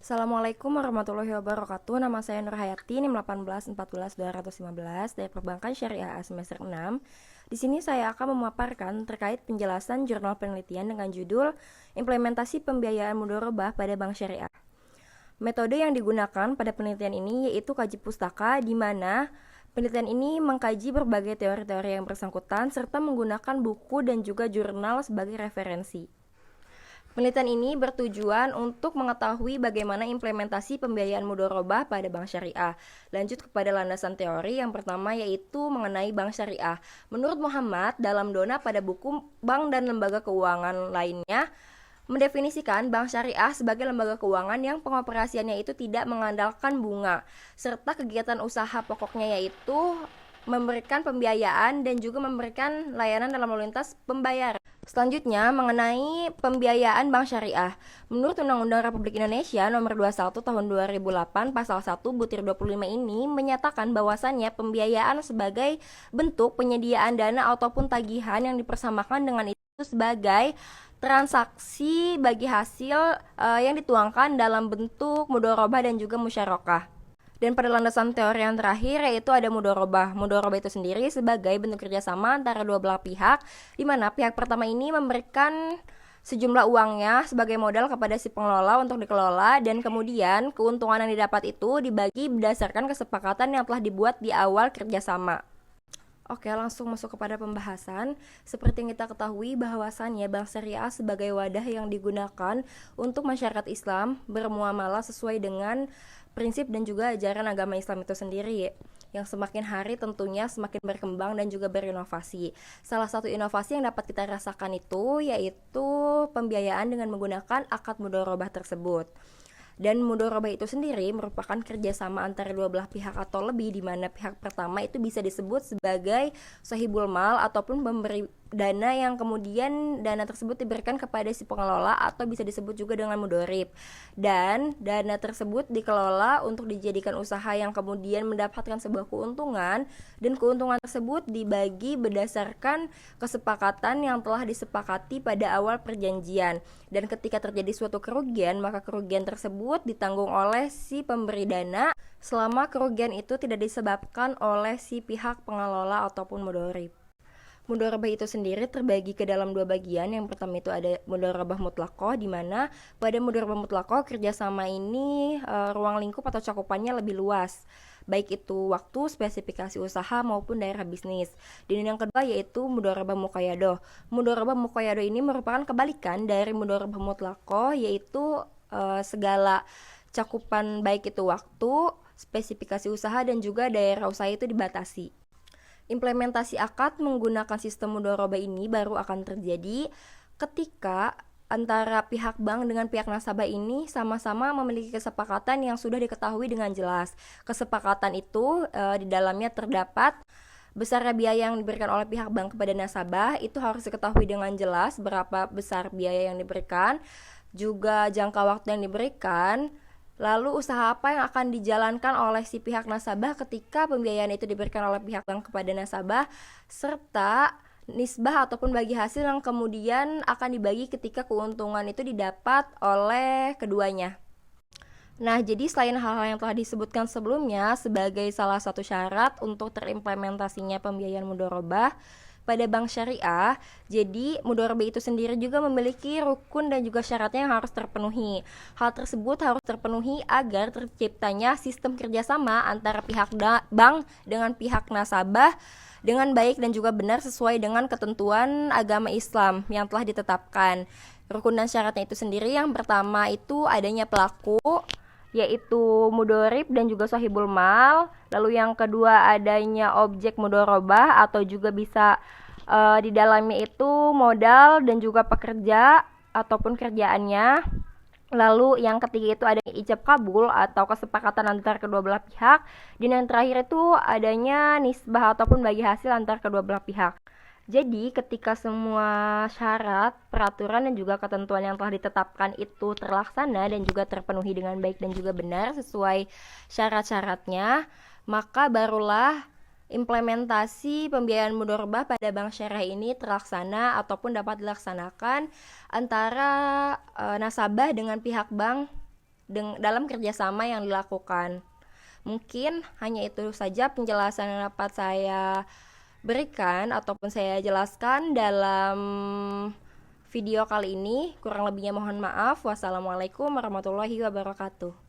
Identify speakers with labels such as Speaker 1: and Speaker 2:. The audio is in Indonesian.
Speaker 1: Assalamualaikum warahmatullahi wabarakatuh. Nama saya Nur Hayati, NIM 1814215 dari Perbankan Syariah A semester 6. Di sini saya akan memaparkan terkait penjelasan jurnal penelitian dengan judul Implementasi Pembiayaan Mudharabah pada Bank Syariah. Metode yang digunakan pada penelitian ini yaitu kaji pustaka, di mana penelitian ini mengkaji berbagai teori-teori yang bersangkutan serta menggunakan buku dan juga jurnal sebagai referensi. Penelitian ini bertujuan untuk mengetahui bagaimana implementasi pembiayaan mudharabah pada bank syariah. Lanjut kepada landasan teori yang pertama yaitu mengenai bank syariah. Menurut Muhammad, dalam Dona pada buku Bank dan Lembaga Keuangan lainnya, mendefinisikan bank syariah sebagai lembaga keuangan yang pengoperasiannya itu tidak mengandalkan bunga, serta kegiatan usaha pokoknya yaitu memberikan pembiayaan dan juga memberikan layanan dalam lalu lintas pembayaran. Selanjutnya, mengenai pembiayaan bank syariah. Menurut Undang-Undang Republik Indonesia Nomor 21 Tahun 2008 Pasal 1 Butir 25 ini menyatakan bahwasannya pembiayaan sebagai bentuk penyediaan dana ataupun tagihan yang dipersamakan dengan itu sebagai transaksi bagi hasil yang dituangkan dalam bentuk mudharabah dan juga musyarakah. Dan pada landasan teori yang terakhir yaitu ada mudharabah. Mudharabah itu sendiri sebagai bentuk kerjasama antara dua belah pihak, di mana pihak pertama ini memberikan sejumlah uangnya sebagai modal kepada si pengelola untuk dikelola, dan kemudian keuntungan yang didapat itu dibagi berdasarkan kesepakatan yang telah dibuat di awal kerjasama. Oke, langsung masuk kepada pembahasan. Seperti yang kita ketahui bahwasannya bank syariah sebagai wadah yang digunakan untuk masyarakat Islam bermuamalah sesuai dengan prinsip dan juga ajaran agama Islam itu sendiri, yang semakin hari tentunya semakin berkembang dan juga berinovasi. Salah satu inovasi yang dapat kita rasakan itu yaitu pembiayaan dengan menggunakan akad mudharabah tersebut. Dan mudharabah itu sendiri merupakan kerjasama antara dua belah pihak atau lebih, di mana pihak pertama itu bisa disebut sebagai sahibul mal ataupun pemberi dana, yang kemudian dana tersebut diberikan kepada si pengelola atau bisa disebut juga dengan mudharib. Dan dana tersebut dikelola untuk dijadikan usaha yang kemudian mendapatkan sebuah keuntungan, dan keuntungan tersebut dibagi berdasarkan kesepakatan yang telah disepakati pada awal perjanjian. Dan ketika terjadi suatu kerugian, maka kerugian tersebut ditanggung oleh si pemberi dana selama kerugian itu tidak disebabkan oleh si pihak pengelola ataupun mudharib. Mudharabah itu sendiri terbagi ke dalam dua bagian. Yang pertama itu ada mudharabah mutlaqah, di mana pada mudharabah mutlaqah kerjasama ini ruang lingkup atau cakupannya lebih luas, baik itu waktu, spesifikasi usaha maupun daerah bisnis. Dan yang kedua yaitu mudharabah muqayyadah. Mudharabah muqayyadah ini merupakan kebalikan dari mudharabah mutlaqah, yaitu segala cakupan baik itu waktu, spesifikasi usaha dan juga daerah usaha itu dibatasi. Implementasi akad menggunakan sistem mudharabah ini baru akan terjadi ketika antara pihak bank dengan pihak nasabah ini sama-sama memiliki kesepakatan yang sudah diketahui dengan jelas. Kesepakatan itu di dalamnya terdapat besar biaya yang diberikan oleh pihak bank kepada nasabah, itu harus diketahui dengan jelas berapa besar biaya yang diberikan, juga jangka waktu yang diberikan. Lalu usaha apa yang akan dijalankan oleh si pihak nasabah ketika pembiayaan itu diberikan oleh pihak bank kepada nasabah, serta nisbah ataupun bagi hasil yang kemudian akan dibagi ketika keuntungan itu didapat oleh keduanya. Nah, jadi selain hal-hal yang telah disebutkan sebelumnya sebagai salah satu syarat untuk terimplementasinya pembiayaan mudharabah pada bank syariah, jadi mudharabah itu sendiri juga memiliki rukun dan juga syaratnya yang harus terpenuhi. Hal tersebut harus terpenuhi agar terciptanya sistem kerjasama antara pihak bank dengan pihak nasabah dengan baik dan juga benar sesuai dengan ketentuan agama Islam yang telah ditetapkan. Rukun dan syaratnya itu sendiri, yang pertama itu adanya pelaku, yaitu mudharib dan juga sahibul mal. Lalu yang kedua adanya objek mudharabah atau juga bisa di dalamnya itu modal dan juga pekerja ataupun kerjaannya. Lalu yang ketiga itu ada ijab kabul atau kesepakatan antara kedua belah pihak. Dan yang terakhir itu adanya nisbah ataupun bagi hasil antara kedua belah pihak. Jadi ketika semua syarat, peraturan dan juga ketentuan yang telah ditetapkan itu terlaksana dan juga terpenuhi dengan baik dan juga benar sesuai syarat-syaratnya, maka barulah implementasi pembiayaan mudharabah pada bank syariah ini terlaksana ataupun dapat dilaksanakan antara nasabah dengan pihak bank dalam kerjasama yang dilakukan. Mungkin hanya itu saja penjelasan yang dapat saya berikan ataupun saya jelaskan dalam video kali ini. Kurang lebihnya mohon maaf. Wassalamualaikum warahmatullahi wabarakatuh.